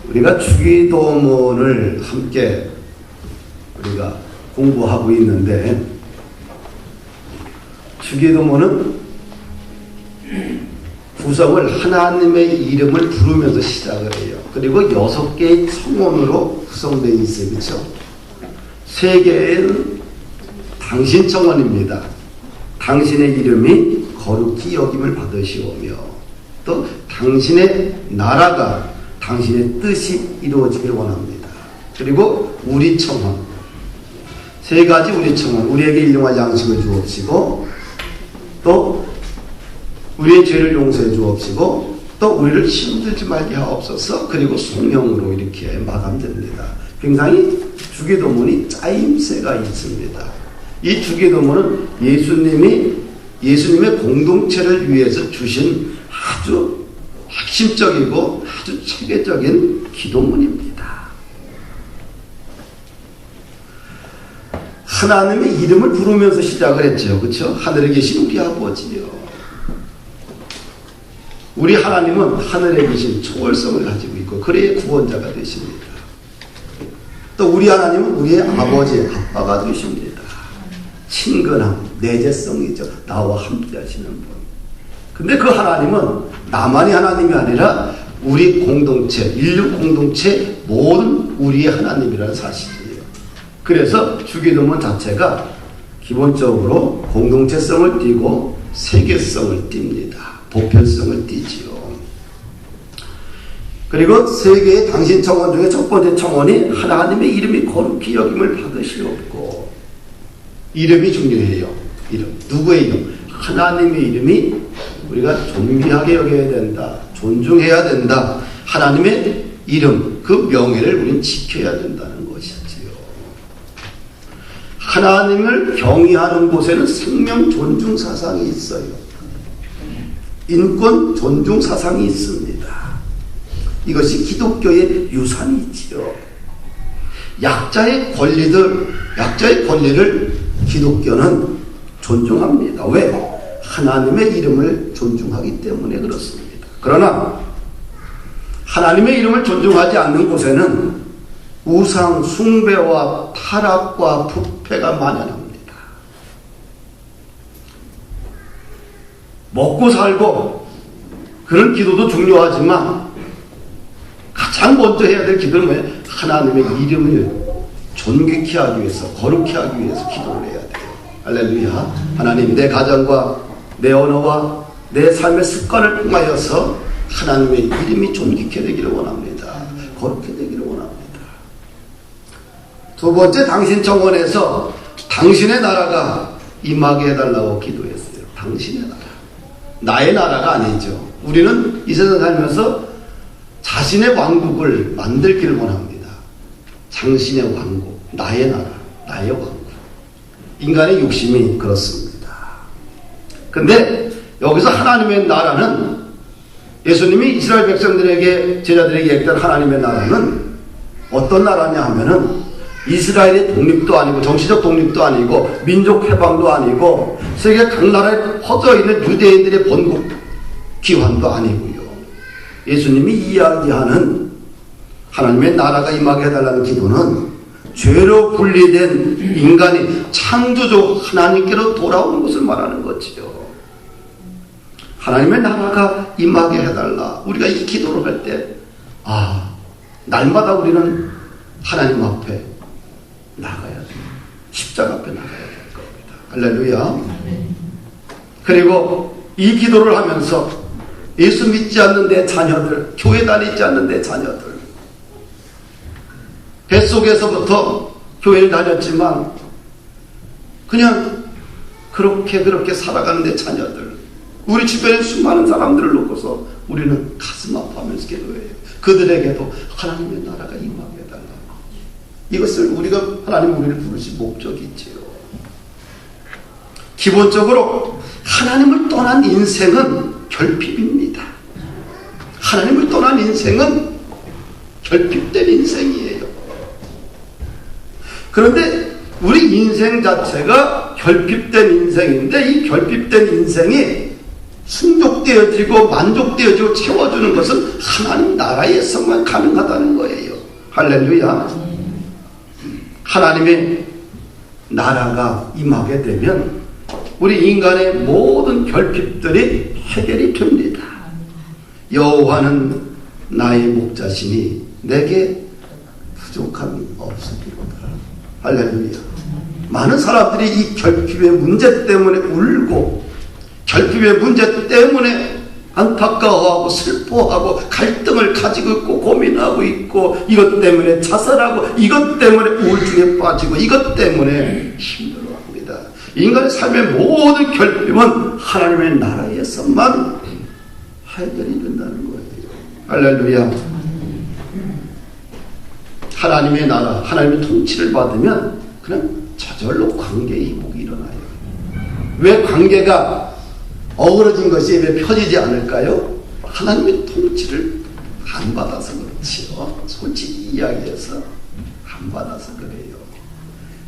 우리가 주기도문을 함께 우리가 공부하고 있는데, 주기도문은 구성을 하나님의 이름을 부르면서 시작을 해요. 그리고 6개의 청원으로 구성되어 있어요. 그렇죠? 3개는 당신 청원입니다. 당신의 이름이 거룩히 여김을 받으시오며, 또 당신의 나라가 당신의 뜻이 이루어지길 원합니다. 그리고 우리 청원, 3가지 우리 청원. 우리에게 일용할 양식을 주옵시고, 또 우리의 죄를 용서해 주옵시고, 또 우리를 힘들지 말게 하옵소서. 그리고 성령으로 이렇게 마감됩니다. 굉장히 주기도문이 짜임새가 있습니다. 이 주기도문은 예수님의 공동체를 위해서 주신 아주 핵심적이고 아주 체계적인 기도문입니다. 하나님의 이름을 부르면서 시작을 했죠. 그렇죠? 하늘에 계신 우리 아버지요. 우리 하나님은 하늘에 계신 초월성을 가지고 있고, 그래야 구원자가 되십니다. 또 우리 하나님은 우리의 아버지, 아빠가 되십니다. 친근함, 내재성이죠. 나와 함께 하시는 분. 근데 그 하나님은 나만이 하나님이 아니라 우리 공동체, 인류 공동체 모든 우리의 하나님이라는 사실이에요. 그래서 주기도문 자체가 기본적으로 공동체성을 띠고 세계성을 띱니다. 보편성을 띠지요. 그리고 3개의 당신 청원 중에 첫 번째 청원이 하나님의 이름이 거룩히 여김을 받으시옵고, 이름이 중요해요. 이름. 누구의 이름? 하나님의 이름이 우리가 존귀하게 여겨야 된다. 존중해야 된다. 하나님의 이름, 그 명예를 우리는 지켜야 된다는 것이지요. 하나님을 경외하는 곳에는 생명 존중 사상이 있어요. 인권 존중 사상이 있습니다. 이것이 기독교의 유산이지요. 약자의 권리를 기독교는 존중합니다. 왜? 하나님의 이름을 존중하기 때문에 그렇습니다. 그러나 하나님의 이름을 존중하지 않는 곳에는 우상 숭배와 타락과 부패가 만연합니다. 먹고 살고 그런 기도도 중요하지만 가장 먼저 해야 될 기도는 뭐예요? 하나님의 이름을 존귀케 하기 위해서, 거룩케 하기 위해서 기도를 해야 돼요. 할렐루야. 하나님, 내 가정과 내 언어와 내 삶의 습관을 통하여서 하나님의 이름이 존귀케 되기를 원합니다. 거룩케 되기를 원합니다. 두 번째, 당신 청원에서 당신의 나라가 임하게 해달라고 기도했어요. 당신의 나라. 나의 나라가 아니죠. 우리는 이 세상 살면서 자신의 왕국을 만들기를 원합니다. 당신의 왕국, 나의 나라, 나의 왕국. 인간의 욕심이 그렇습니다. 근데 여기서 하나님의 나라는, 예수님이 이스라엘 백성들에게, 제자들에게 얘기했던 하나님의 나라는 어떤 나라냐 하면은 이스라엘의 독립도 아니고, 정치적 독립도 아니고, 민족 해방도 아니고, 세계 각 나라에 퍼져 있는 유대인들의 번국 기환도 아니고요. 예수님이 이야기하는 하나님의 나라가 임하게 해달라는 기도는 죄로 분리된 인간이 창조주 하나님께로 돌아오는 것을 말하는 거지요. 하나님의 나라가 임하게 해달라. 우리가 이 기도를 할 때, 날마다 우리는 하나님 앞에 나가야 돼요. 십자가 앞에 나가야 될 겁니다. 할렐루야. 그리고 이 기도를 하면서 예수 믿지 않는 내 자녀들, 교회 다니지 않는 내 자녀들, 뱃속에서부터 교회를 다녔지만 그냥 그렇게 살아가는 내 자녀들, 우리 주변에 수많은 사람들을 놓고서 우리는 가슴 아파하면서 기도해요. 그들에게도 하나님의 나라가 임하게 해달라고. 이것을 하나님 우리를 부르신 목적이 있지요. 기본적으로 하나님을 떠난 인생은 결핍입니다. 하나님을 떠난 인생은 결핍된 인생이에요. 그런데 우리 인생 자체가 결핍된 인생인데, 이 결핍된 인생이 충족되어지고 만족되어지고 채워주는 것은 하나님 나라에서만 가능하다는 거예요. 할렐루야. 하나님의 나라가 임하게 되면 우리 인간의 모든 결핍들이 해결이 됩니다. 여호와는 나의 목자시니 내게 부족함이 없으리로다. 할렐루야. 많은 사람들이 이 결핍의 문제 때문에 울고 결핍의 문제 때문에 안타까워하고 슬퍼하고 갈등을 가지고 있고 고민하고 있고 이것 때문에 자살하고 이것 때문에 우울증에 빠지고 이것 때문에 힘들어합니다. 인간의 삶의 모든 결핍은 하나님의 나라에서만 해결이 된다는 거예요. 할렐루야. 하나님의 나라, 하나님의 통치를 받으면 그냥 저절로 관계의 회복이 일어나요. 왜 관계가 어그러진 것이 왜 펴지지 않을까요? 하나님의 통치를 안 받아서 그렇지요. 솔직히 이야기해서 안 받아서 그래요.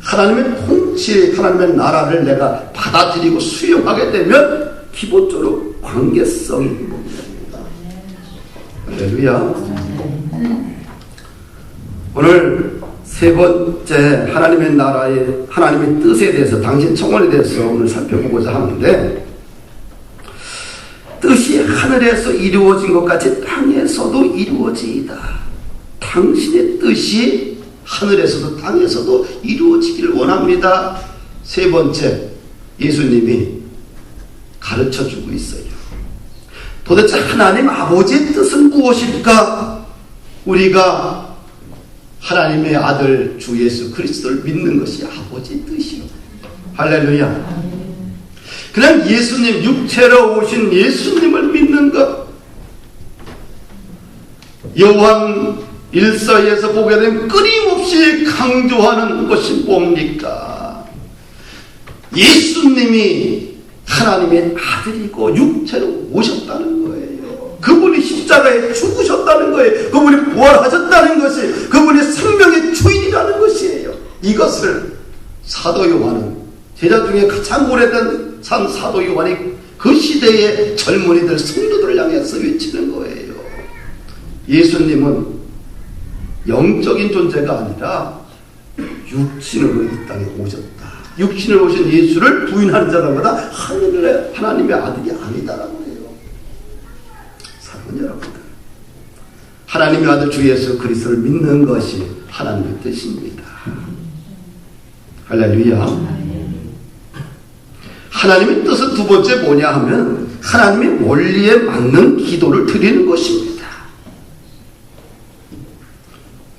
하나님의 통치, 하나님의 나라를 내가 받아들이고 수용하게 되면 기본적으로 관계성이 회복됩니다. 할렐루야. 오늘 세 번째 하나님의 나라의 하나님의 뜻에 대해서 당신 청원에 대해서 오늘 살펴보고자 하는데, 뜻이 하늘에서 이루어진 것 같이 땅에서도 이루어지이다. 당신의 뜻이 하늘에서도 땅에서도 이루어지기를 원합니다. 세 번째, 예수님이 가르쳐주고 있어요. 도대체 하나님 아버지의 뜻은 무엇일까? 우리가 하나님의 아들 주 예수 그리스도를 믿는 것이 아버지의 뜻이요. 할렐루야. 그냥 예수님, 육체로 오신 예수님을 믿는 것. 요한 1서에서 보게 되면 끊임없이 강조하는 것이 뭡니까? 예수님이 하나님의 아들이고 육체로 오셨다는 거예요. 그분이 십자가에 죽으셨다는 거예요. 그분이 부활하셨다는 것이 그분이 생명의 주인이라는 것이에요. 이것을 사도 요한은, 제자 중에 가장 오래된 사도 요한이 그 시대의 젊은이들, 성도들을 향해서 외치는 거예요. 예수님은 영적인 존재가 아니라 육신으로 이 땅에 오셨다. 육신으로 오신 예수를 부인하는 자마다 하나님의 아들이 아니다라고 해요. 사랑하는 여러분들, 하나님의 아들 주 예수 그리스도를 믿는 것이 하나님의 뜻입니다. 할렐루야. 하나님의 뜻은 두 번째 뭐냐 하면 하나님의 원리에 맞는 기도를 드리는 것입니다.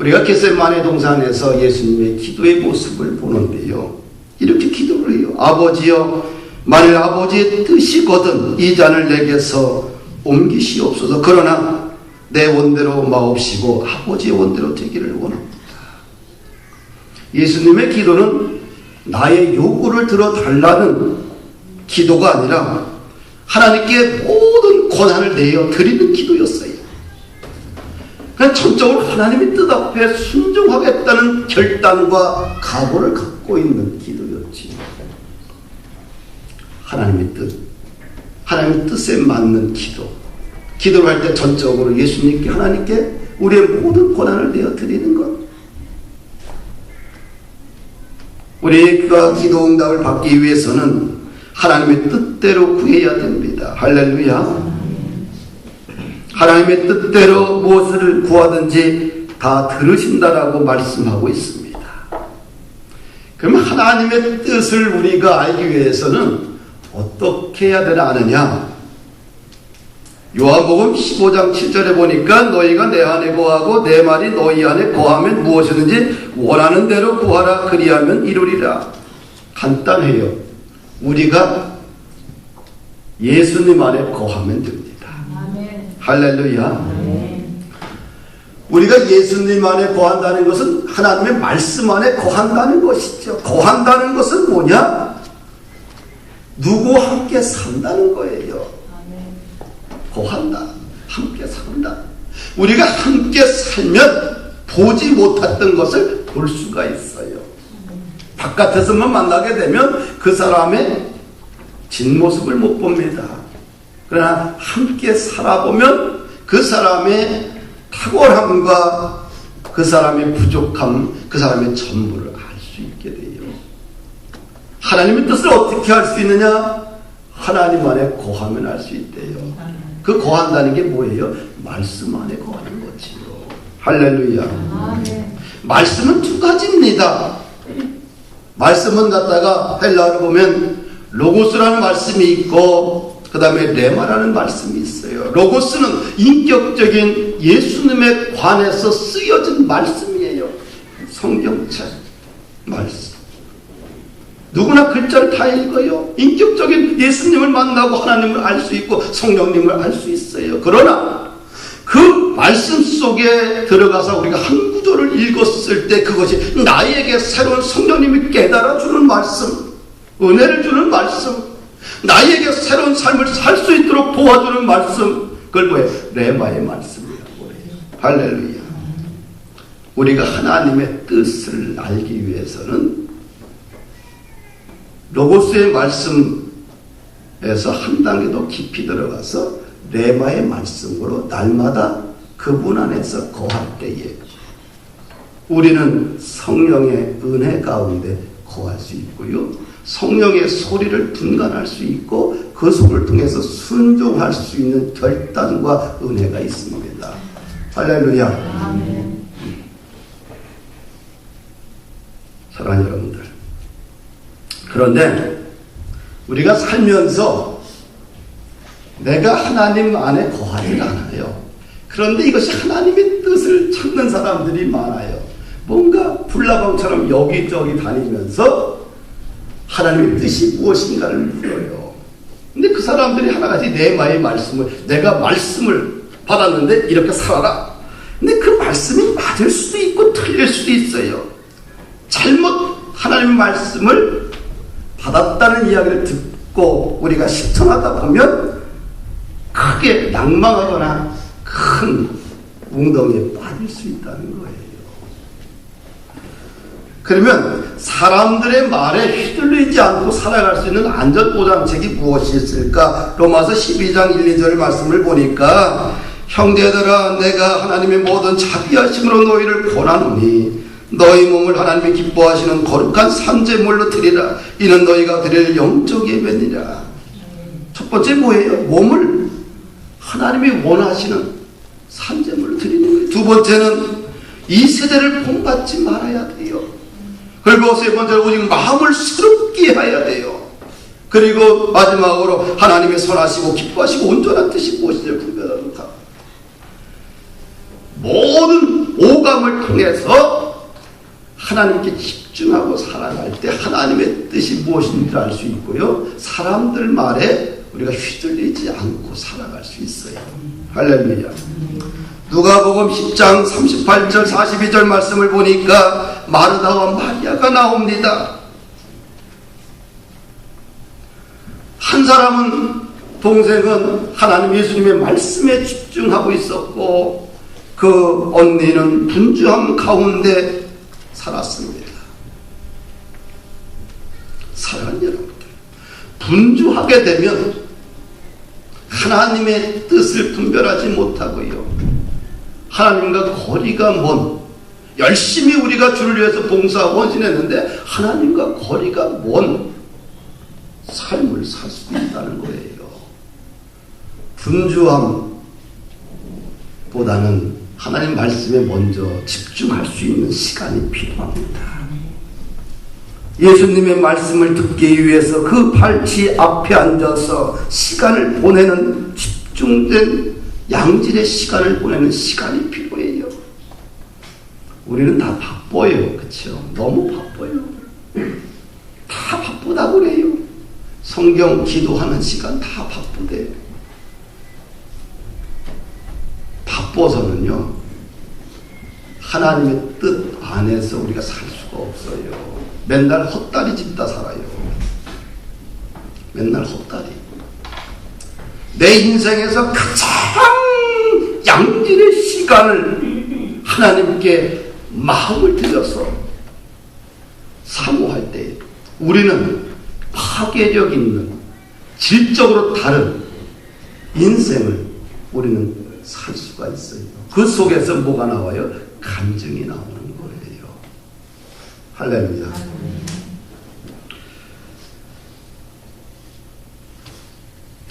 우리가 겟세마네 동산에서 예수님의 기도의 모습을 보는데요, 이렇게 기도를 해요. 아버지여, 만일 아버지의 뜻이거든 이 잔을 내게서 옮기시옵소서. 그러나 내 원대로 마옵시고 아버지의 원대로 되기를 원합니다. 예수님의 기도는 나의 요구를 들어달라는 기도가 아니라 하나님께 모든 권한을 내어 드리는 기도였어요. 그냥 전적으로 하나님의 뜻 앞에 순종하겠다는 결단과 각오를 갖고 있는 기도였지. 하나님의 뜻, 하나님의 뜻에 맞는 기도. 기도를 할 때 전적으로 예수님께, 하나님께 우리의 모든 권한을 내어 드리는 것. 우리가 기도 응답을 받기 위해서는 하나님의 뜻대로 구해야 됩니다. 할렐루야. 하나님의 뜻대로 무엇을 구하든지 다 들으신다라고 말씀하고 있습니다. 그러면 하나님의 뜻을 우리가 알기 위해서는 어떻게 해야 되나 아느냐? 요한복음 15장 7절에 보니까 너희가 내 안에 거하고 내 말이 너희 안에 거하면 무엇이든지 원하는 대로 구하라. 그리하면 이루리라. 간단해요. 우리가 예수님 안에 거하면 됩니다. 아멘. 할렐루야. 아멘. 우리가 예수님 안에 거한다는 것은 하나님의 말씀 안에 거한다는 것이죠. 거한다는 것은 뭐냐? 누구와 함께 산다는 거예요. 아멘. 거한다. 함께 산다. 우리가 함께 살면 보지 못했던 것을 볼 수가 있어요. 바깥에서만 만나게 되면 그 사람의 진모습을 못 봅니다. 그러나 함께 살아보면 그 사람의 탁월함과 그 사람의 부족함, 그 사람의 전부를 알 수 있게 돼요. 하나님의 뜻을 어떻게 할 수 있느냐? 하나님 안에 거하면 알 수 있대요. 그 거한다는 게 뭐예요? 말씀 안에 거하는 거지요. 할렐루야. 말씀은 두 가지입니다. 말씀은 갖다가 헬라어로 보면 로고스라는 말씀이 있고 그 다음에 레마라는 말씀이 있어요. 로고스는 인격적인 예수님에 관해서 쓰여진 말씀이에요. 성경책 말씀. 누구나 글자를 다 읽어요. 인격적인 예수님을 만나고 하나님을 알 수 있고 성령님을 알 수 있어요. 그러나 그 말씀 속에 들어가서 우리가 한 구절을 읽었을 때 그것이 나에게 새로운 성령님이 깨달아주는 말씀, 은혜를 주는 말씀, 나에게 새로운 삶을 살 수 있도록 도와주는 말씀, 그걸 뭐예요? 레마의 말씀이라고 해요. 할렐루야. 우리가 하나님의 뜻을 알기 위해서는 로고스의 말씀에서 한 단계 더 깊이 들어가서 레마의 말씀으로 날마다 그분 안에서 거할 때에 우리는 성령의 은혜 가운데 거할 수 있고요. 성령의 소리를 분간할 수 있고 그 소리를 통해서 순종할 수 있는 결단과 은혜가 있습니다. 할렐루야. 아멘. 사랑하는 여러분들, 그런데 우리가 살면서 내가 하나님 안에 거하지 않아요. 그런데 이것이 하나님의 뜻을 찾는 사람들이 많아요. 뭔가 불나방처럼 여기저기 다니면서 하나님의 뜻이 무엇인가를 물어요. 근데 그 사람들이 하나같이 레마의 말씀을, 내가 말씀을 받았는데 이렇게 살아라. 근데 그 말씀이 맞을 수도 있고 틀릴 수도 있어요. 잘못 하나님의 말씀을 받았다는 이야기를 듣고 우리가 실천하다 보면 크게 낭망하거나 큰 웅덩이에 빠질 수 있다는 거예요. 그러면 사람들의 말에 휘둘리지 않고 살아갈 수 있는 안전보장책이 무엇이 있을까? 로마서 12장 1, 2절 말씀을 보니까 형제들아 내가 하나님의 모든 자비하심으로 너희를 권하노니 너희 몸을 하나님이 기뻐하시는 거룩한 산제물로 드리라. 이는 너희가 드릴 영적 예배니라. 첫 번째 뭐예요? 몸을 하나님이 원하시는 산제물로 드리는 거예요. 두 번째는 이 세대를 본받지 말아야 돼요. 그리고 세 번째로 오직 마음을 새롭게 해야 돼요. 그리고 마지막으로 하나님의 선하시고 기뻐하시고 온전한 뜻이 무엇인지를 분별하도록 합니다. 모든 오감을 통해서 하나님께 집중하고 살아갈 때 하나님의 뜻이 무엇인지 알 수 있고요. 사람들 말에 우리가 휘둘리지 않고 살아갈 수 있어요. 할렐루야. 누가복음 10장 38절 42절 말씀을 보니까 마르다와 마리아가 나옵니다. 한 사람은 동생은 하나님 예수님의 말씀에 집중하고 있었고 그 언니는 분주함 가운데 살았습니다. 사랑하는 여러분들, 분주하게 되면 하나님의 뜻을 분별하지 못하고요. 하나님과 거리가 먼, 열심히 우리가 주를 위해서 봉사하고 헌신했는데 하나님과 거리가 먼 삶을 살 수 있다는 거예요. 분주함보다는 하나님 말씀에 먼저 집중할 수 있는 시간이 필요합니다. 예수님의 말씀을 듣기 위해서 그 발치 앞에 앉아서 시간을 보내는 집중된 양질의 시간을 보내는 시간이 필요해요. 우리는 다 바빠요. 그렇죠? 너무 바빠요. 다 바쁘다고 그래요. 성경 기도하는 시간 다 바쁘대요. 바빠서는요 하나님의 뜻 안에서 우리가 살 수가 없어요. 맨날 헛다리 짚다 살아요. 맨날 헛다리. 내 인생에서 가장 양질의 시간을 하나님께 마음을 들여서 사모할 때 우리는 파괴력 있는 질적으로 다른 인생을 우리는 살 수가 있어요. 그 속에서 뭐가 나와요? 감정이 나오는 거예요. 할렐루야.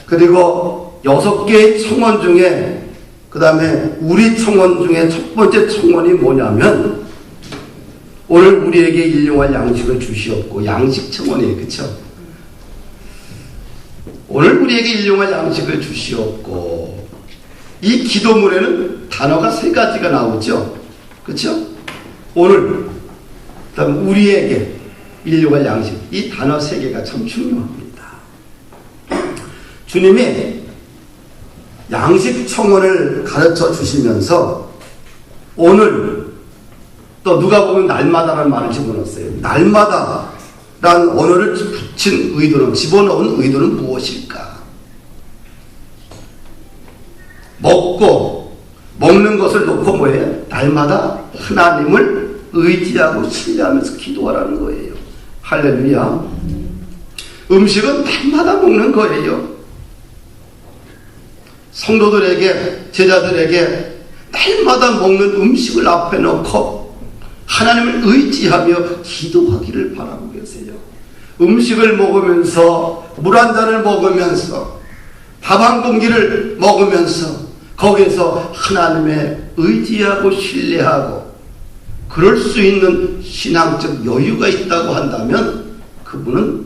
그리고 6개의 청원 중에 그 다음에 우리 청원 중에 첫 번째 청원이 뭐냐면 오늘 우리에게 일용할 양식을 주시옵고, 양식 청원이에요. 그쵸? 오늘 우리에게 일용할 양식을 주시옵고, 이 기도문에는 단어가 3가지가 나오죠. 그쵸? 오늘, 그 다음 우리에게 일용할 양식, 이 단어 3개가 참 중요합니다. 주님이 양식 청원을 가르쳐 주시면서 오늘 또 누가 보면 날마다라는 말을 집어넣었어요. 날마다라는 언어를 붙인 의도는, 집어넣은 의도는 무엇일까? 먹는 것을 놓고 뭐예요? 날마다 하나님을 의지하고 신뢰하면서 기도하라는 거예요. 할렐루야. 음식은 날마다 먹는 거예요. 성도들에게, 제자들에게 날마다 먹는 음식을 앞에 놓고 하나님을 의지하며 기도하기를 바라고 계세요. 음식을 먹으면서, 물 한 잔을 먹으면서, 밥 한 공기를 먹으면서 거기에서 하나님의 의지하고 신뢰하고 그럴 수 있는 신앙적 여유가 있다고 한다면 그분은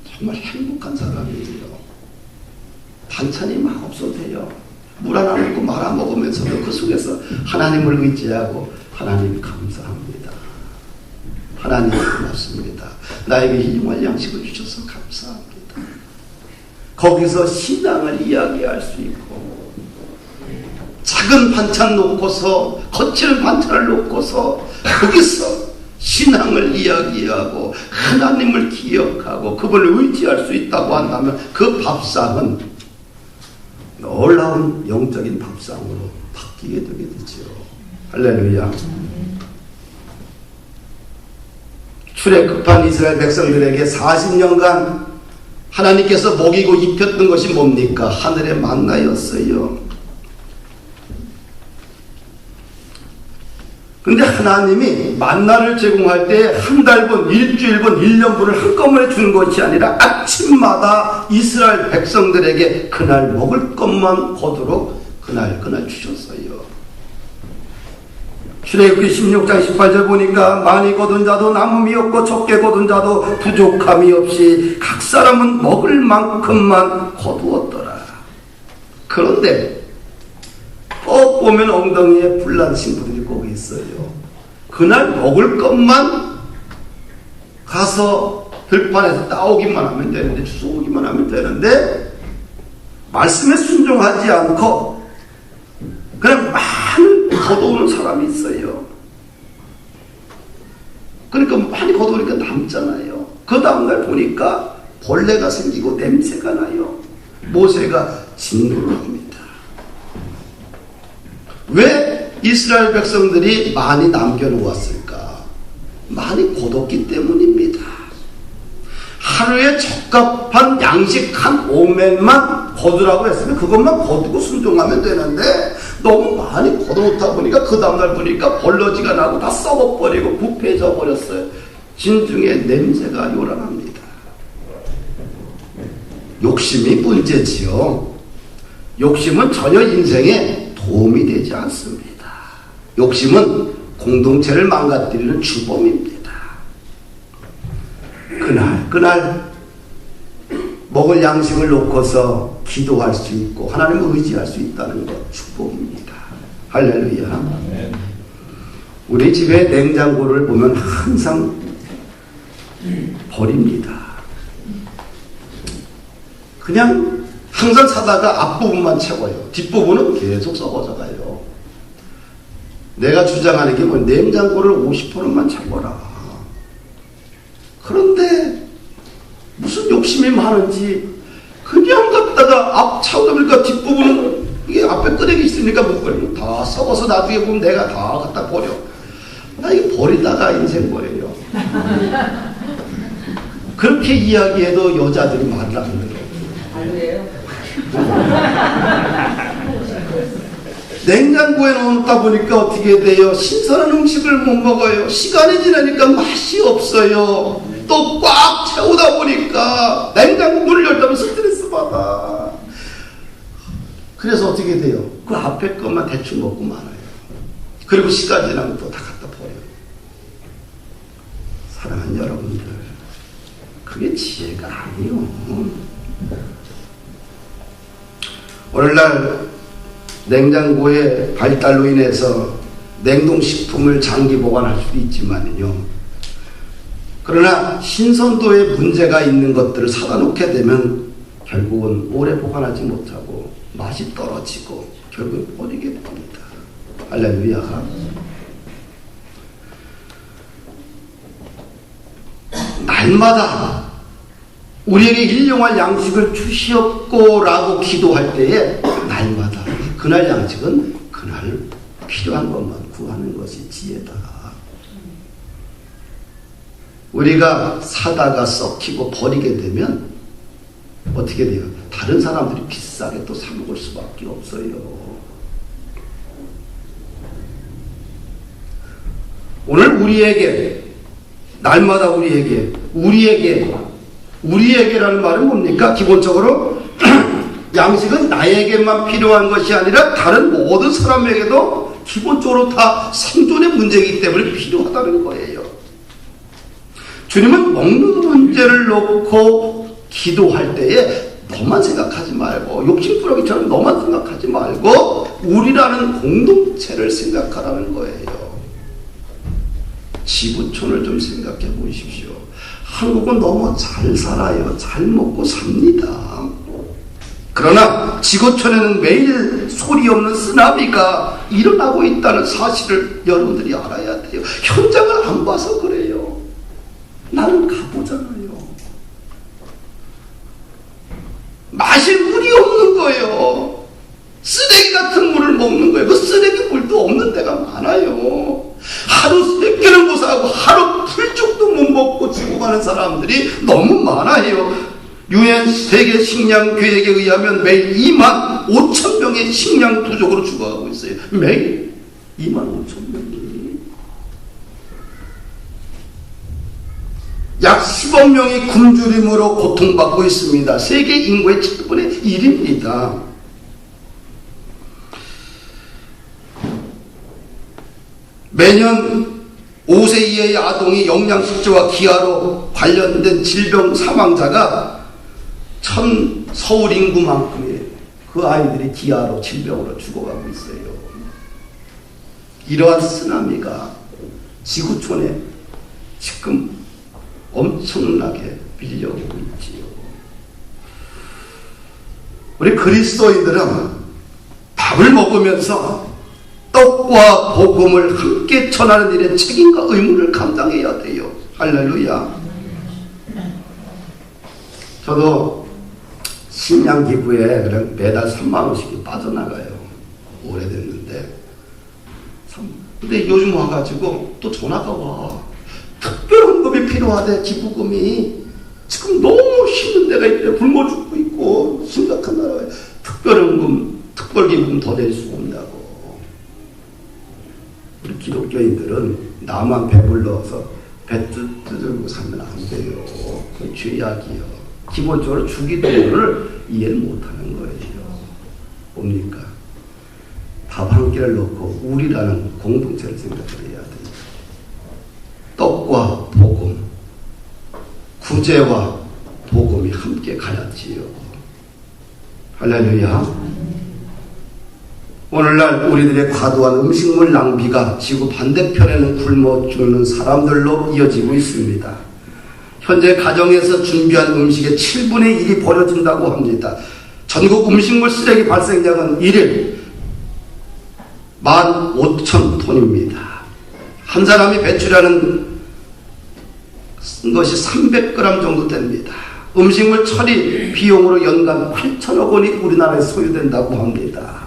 정말 행복한 사람이에요. 반찬이 막 없어도 돼요. 물 하나 먹고 말 안 먹으면서도 그 속에서 하나님을 의지하고 하나님 감사합니다. 하나님 고맙습니다. 나에게 일용할 양식을 주셔서 감사합니다. 거기서 신앙을 이야기할 수 있고, 작은 반찬 놓고서, 거칠은 반찬을 놓고서 거기서 신앙을 이야기하고 하나님을 기억하고 그분을 의지할 수 있다고 한다면 그 밥상은 놀라운 영적인 밥상으로 바뀌게 되게 되죠. 할렐루야. 출애굽한 이스라엘 백성들에게 40년간 하나님께서 먹이고 입혔던 것이 뭡니까? 하늘의 만나였어요. 근데 하나님이 만나를 제공할 때 한 달분, 일주일분, 1년분을 한꺼번에 주는 것이 아니라 아침마다 이스라엘 백성들에게 그날 먹을 것만 거두록 그날 주셨어요. 출애굽기 16장 18절 보니까 많이 거둔 자도 남음이 없고 적게 거둔 자도 부족함이 없이 각 사람은 먹을 만큼만 거두었더라. 그런데 꼭 보면 엉덩이에 불난 친구들이 꼭 있어요. 그날 먹을 것만 가서 들판에서 따오기만 하면 되는데, 주워오기만 하면 되는데 말씀에 순종하지 않고 그냥 많이 걷어오는 사람이 있어요. 그러니까 많이 걷어오니까 남잖아요. 그 다음날 보니까 벌레가 생기고 냄새가 나요. 모세가 진노를 합니다. 왜 이스라엘 백성들이 많이 남겨놓았을까? 많이 거뒀기 때문입니다. 하루에 적합한 양식 한 오맨만 거두라고 했으면 그것만 거두고 순종하면 되는데 너무 많이 거둬놓다 보니까 그 다음날 보니까 벌러지가 나고 다 썩어버리고 부패해져 버렸어요. 진중에 냄새가 요란합니다. 욕심이 문제지요. 욕심은 전혀 인생에 도움이 되지 않습니다. 욕심은 공동체를 망가뜨리는 주범입니다. 그날 먹을 양식을 놓고서 기도할 수 있고 하나님을 의지할 수 있다는 것 축복입니다. 할렐루야. 우리 집에 냉장고를 보면 항상 버립니다. 그냥 항상 사다가 앞부분만 채워요. 뒷부분은 계속 썩어져 가요. 내가 주장하는 게 뭐 냉장고를 50%만 채워라. 그런데 무슨 욕심이 많은지 그냥 갖다가 앞 차오르니까 뒷부분은 이게 앞에 끄덕이 있으니까 못 버리고 다 썩어서 나중에 보면 내가 다 갖다 버려. 나 이거 버리다가 인생 버려요. 그렇게 이야기해도 여자들이 말을 안 들어. 냉장고에 넣어놓다 보니까 어떻게 돼요? 신선한 음식을 못 먹어요. 시간이 지나니까 맛이 없어요. 또 꽉 채우다 보니까 냉장고 문을 열다면 스트레스 받아. 그래서 어떻게 돼요? 그 앞에 것만 대충 먹고 말아요. 그리고 시간 지나면 또 다 갖다 버려요. 사랑하는 여러분들, 그게 지혜가 아니요. 오늘날 냉장고의 발달로 인해서 냉동식품을 장기 보관할 수도 있지만요. 그러나 신선도에 문제가 있는 것들을 사다 놓게 되면 결국은 오래 보관하지 못하고 맛이 떨어지고 결국은 버리게 됩니다. 할렐루야. 날마다 우리에게 일용할 양식을 주시옵고 라고 기도할 때에 날마다 그날 양식은 그날 필요한 것만 구하는 것이 지혜다. 우리가 사다가 썩히고 버리게 되면 어떻게 돼요? 다른 사람들이 비싸게 또 사 먹을 수밖에 없어요. 오늘 우리에게, 날마다 우리에게라는 말은 뭡니까? 기본적으로 양식은 나에게만 필요한 것이 아니라 다른 모든 사람에게도 기본적으로 다 생존의 문제이기 때문에 필요하다는 거예요. 주님은 먹는 문제를 놓고 기도할 때에 너만 생각하지 말고, 욕심부러기처럼 너만 생각하지 말고 우리라는 공동체를 생각하라는 거예요. 지구촌을 좀 생각해 보십시오. 한국은 너무 잘 살아요. 잘 먹고 삽니다. 그러나 지구촌에는 매일 소리 없는 쓰나미가 일어나고 있다는 사실을 여러분들이 알아야 돼요. 현장을 안 봐서 그래요. 나는 가보잖아요. 마실 물이 없는 거예요. 쓰레기 같은 물을 먹는 거예요. 그 쓰레기 물도 없는 데가 많아요. 하루 3끼를 못 사고 하루 풀죽도 못 먹고 죽어가는 사람들이 너무 많아요. 유엔 세계 식량 계획에 의하면 매일 2만 5천 명의 식량 부족으로 죽어가고 있어요. 매일 2만 5천 명이. 약 10억 명이 굶주림으로 고통받고 있습니다. 세계 인구의 7분의 1입니다. 매년 5세 이하의 아동이 영양실조와 기아로 관련된 질병 사망자가 서울 인구만큼의 그 아이들이 기아로 질병으로 죽어가고 있어요. 이러한 쓰나미가 지구촌에 지금 엄청나게 밀려오고 있지요. 우리 그리스도인들은 밥을 먹으면서 떡과 복음을 함께 전하는 일에 책임과 의무를 감당해야 돼요. 할렐루야. 저도 식량기부에 그냥 매달 3만 원씩이 빠져나가요. 오래됐는데. 근데 요즘 와가지고 또 전화가 와. 특별헌금이 필요하대. 기부금이. 지금 너무 힘든 데가 있대. 굶어 죽고 있고 심각한 나라에 특별헌금, 특별기부금 더 낼 수가 없냐고. 우리 기독교인들은 나만 배불러서 배 뜯들고 살면 안 돼요. 그건 죄악이요. 기본적으로 주기도를 이해를 못하는 거예요. 뭡니까? 밥 한 끼를 넣고 우리라는 공동체를 생각을 해야 됩니다. 떡과 복음, 구제와 복음이 함께 가야지요. 할렐루야. 오늘날 우리들의 과도한 음식물 낭비가 지구 반대편에는 굶어 죽는 사람들로 이어지고 있습니다. 현재 가정에서 준비한 음식의 7분의 1이 버려진다고 합니다. 전국 음식물 쓰레기 발생량은 1일 15,000톤입니다. 한 사람이 배출하는 것이 300g 정도 됩니다. 음식물 처리 비용으로 연간 8천억 원이 우리나라에 소요된다고 합니다.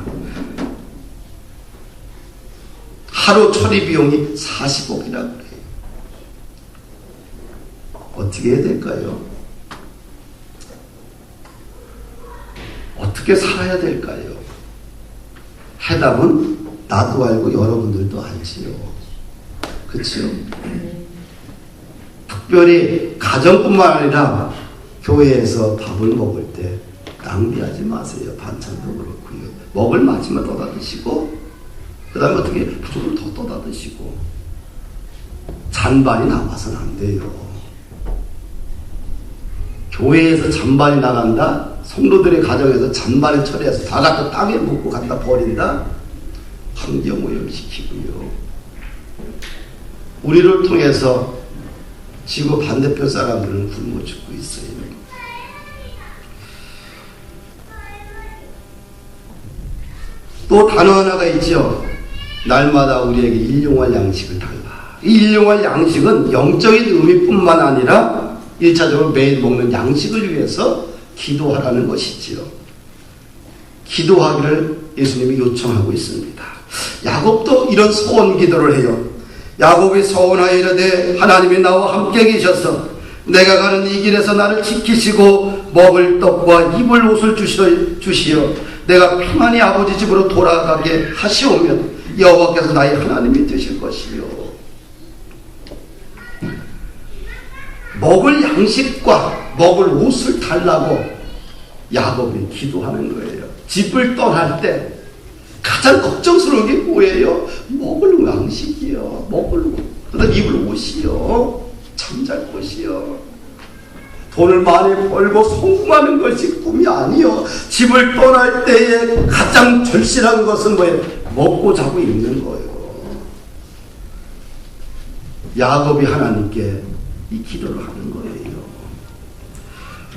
하루 처리 비용이 40억이라고 그래요. 어떻게 해야 될까요? 어떻게 살아야 될까요? 해답은 나도 알고 여러분들도 알지요. 그렇죠? 특별히 가정뿐만 아니라 교회에서 밥을 먹을 때 낭비하지 마세요. 반찬도 그렇고요. 먹을 만큼만 떠다 드시고 그 다음에 어떻게 조금 더 떠다 드시고 잔반이 남아서는 안 돼요. 교회에서 잔반이 나간다? 성도들의 가정에서 잔반을 처리해서 다 갖다 땅에 묻고 갖다 버린다? 환경오염시키고요. 우리를 통해서 지구 반대편 사람들은 굶어 죽고 있어요. 또 단어 하나가 있죠. 날마다 우리에게 일용할 양식을 달라. 이 일용할 양식은 영적인 의미뿐만 아니라 1차적으로 매일 먹는 양식을 위해서 기도하라는 것이지요. 기도하기를 예수님이 요청하고 있습니다. 야곱도 이런 소원 기도를 해요. 야곱이 소원하여 이르되 하나님이 나와 함께 계셔서 내가 가는 이 길에서 나를 지키시고 먹을 떡과 입을 옷을 주시어 내가 평안히 아버지 집으로 돌아가게 하시오면 여호와께서 나의 하나님이 되실 것이요. 먹을 양식과 먹을 옷을 달라고 야곱이 기도하는 거예요. 집을 떠날 때 가장 걱정스러운 게 뭐예요? 먹을 양식이요. 먹을 옷. 그다음 입을 옷이요. 잠잘 곳이요. 돈을 많이 벌고 성공하는 것이 꿈이 아니요. 집을 떠날 때에 가장 절실한 것은 뭐예요? 먹고 자고 입는 거예요. 야곱이 하나님께 이 기도를 하는 거예요.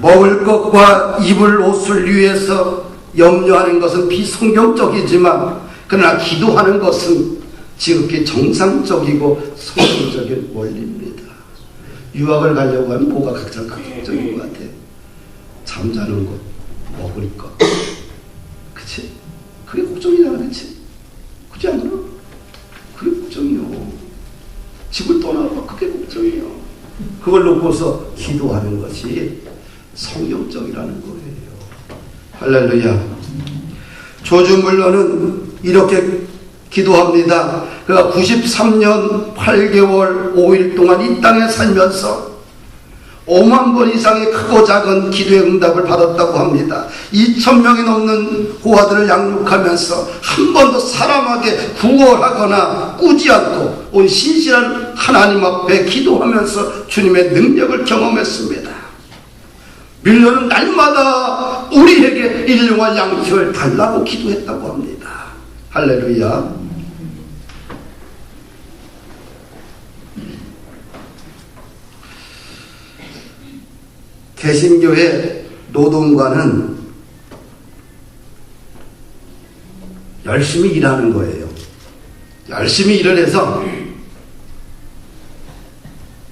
먹을 것과 입을 옷을 위해서 염려하는 것은 비성경적이지만 그러나 기도하는 것은 지극히 정상적이고 성경적인 원리입니다. 유학을 가려고 하면 뭐가 가장 걱정인 것 같아? 잠자는 것, 먹을 것. 그치? 그게 걱정이잖아, 그치? 그렇지 않나? 그게 걱정이요. 집을 떠나고 그게 걱정이요. 그걸 놓고서 기도하는 것이 성경적이라는 거예요. 할렐루야. 조주물러는 이렇게 기도합니다. 그가 93년 8개월 5일 동안 이 땅에 살면서 5만 번 이상의 크고 작은 기도의 응답을 받았다고 합니다. 2,000명이 넘는 고아들을 양육하면서 한 번도 사람에게 구걸하거나 꾸지 않고 온 신실한 하나님 앞에 기도하면서 주님의 능력을 경험했습니다. 밀려는 날마다 우리에게 일용할 양식을 달라고 기도했다고 합니다. 할렐루야. 개신교의 노동과는 열심히 일하는 거예요. 열심히 일을 해서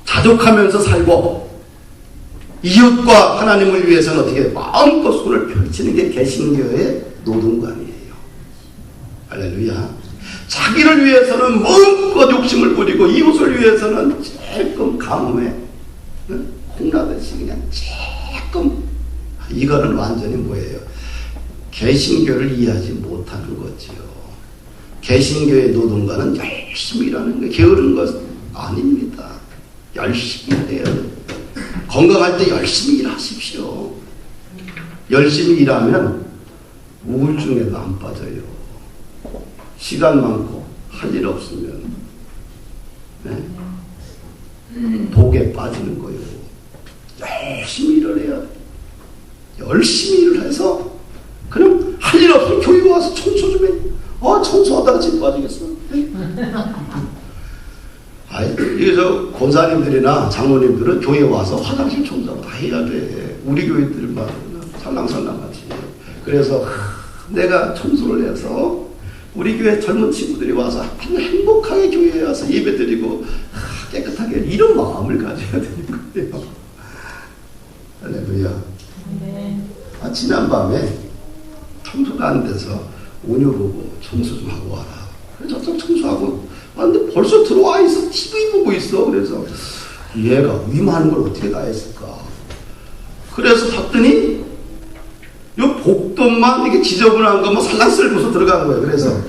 자족하면서 살고 이웃과 하나님을 위해서는 어떻게 마음껏 손을 펼치는 게 개신교의 노동관이에요. 할렐루야. 자기를 위해서는 마음껏 욕심을 부리고 이웃을 위해서는 조금 가뭄에 콩나듯이 그냥 조금. 이거는 완전히 뭐예요? 개신교를 이해하지 못하는 거지요. 개신교의 노동가는 열심히 일하는 거예요. 게으른 것 아닙니다. 열심히 해야 돼요. 건강할 때 열심히 일하십시오. 열심히 일하면 우울증에도 안 빠져요. 시간 많고 할 일 없으면 독에 빠지는 거예요. 열심히 일을 해야 돼. 열심히 일을 해서 그냥 할 일 없으면 교회 와서 청소 좀 해. 청소하다가 집 빠지겠어. 그래서 권사님들이나 장로님들은 교회 와서 화장실 청소 다 해야 돼. 우리 교회들만 살랑살랑하지. 그래서 내가 청소를 해서 우리 교회 젊은 친구들이 와서 행복하게 교회에 와서 예배드리고 깨끗하게 이런 마음을 가져야 되는 거예요. 할렐루야. 네. 지난밤에 청소가 안 돼서 오녀 보고 청소 좀 하고 와라. 그래서 저 청소하고 왔는데 벌써 들어와 있어. TV 보고 있어. 그래서 얘가 위임하는 걸 어떻게 다 했을까. 그래서 봤더니 요 복도 옷만 이렇게 지저분한 거 뭐 살랑 쓸고서 들어간 거예요. 그래서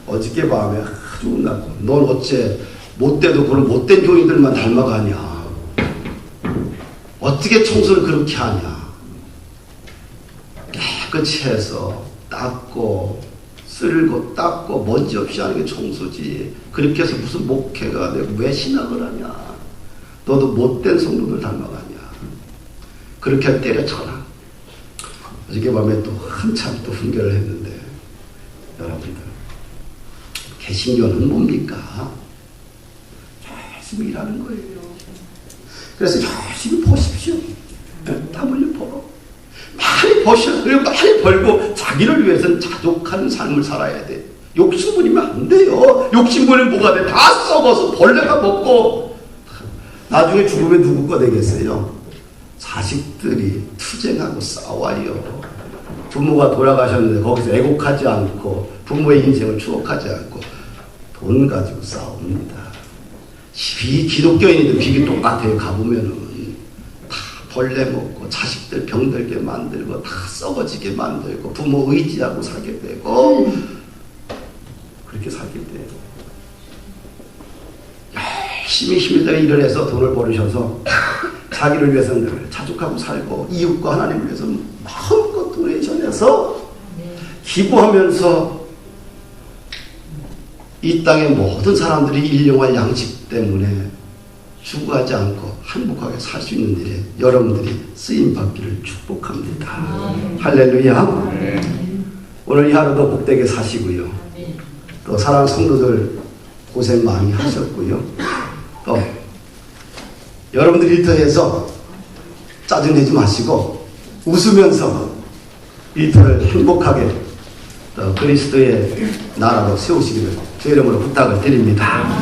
어저께 밤에 아주 혼났고, 넌 어째 못돼도 그런 못된 교인들만 닮아가냐, 어떻게 청소를 그렇게 하냐. 깨끗이 해서 닦고 쓸고 닦고 먼지 없이 하는 게 청소지. 그렇게 해서 무슨 목회가 되고 왜 신학을 하냐. 너도 못된 성도들 닮아가냐. 그렇게 때려쳐라. 어저께 밤에 또 한참 또 훈계를 했는데, 여러분들 개신교는 뭡니까? 열심히 일하는 거예요. 그래서 열심히 보십시오. 땀 흘려 벌어. 많이 버셔. 그리고 많이 벌고 자기를 위해서는 자족하는 삶을 살아야 돼. 욕심 부리면 안 돼요. 욕심 부리면 뭐가 돼? 다 썩어서 벌레가 먹고 나중에 죽으면 누구 거 되겠어요? 자식들이 투쟁하고 싸워요. 부모가 돌아가셨는데 거기서 애곡하지 않고 부모의 인생을 추억하지 않고 돈 가지고 싸웁니다. 기독교인이든 비비 똑같아요. 가보면은 다 벌레 먹고 자식들 병들게 만들고 다 썩어지게 만들고 부모 의지하고 살게 되고 그렇게 살게 돼요. 열심히 힘들게 일을 해서 돈을 벌으셔서 자기를 위해서는 늘 자족하고 살고 이웃과 하나님을 위해서 마음껏 도네이션해서 기부하면서 이 땅의 모든 사람들이 일용할 양식 때문에 추구하지 않고 행복하게 살 수 있는 일에 여러분들이 쓰임받기를 축복합니다. 할렐루야. 오늘 이 하루도 복되게 사시고요. 또 사랑하는 성도들 고생 많이 하셨고요. 또 여러분들 일터에서 짜증내지 마시고 웃으면서 일터를 행복하게 또 그리스도의 나라로 세우시기를 주의 이름으로 부탁을 드립니다.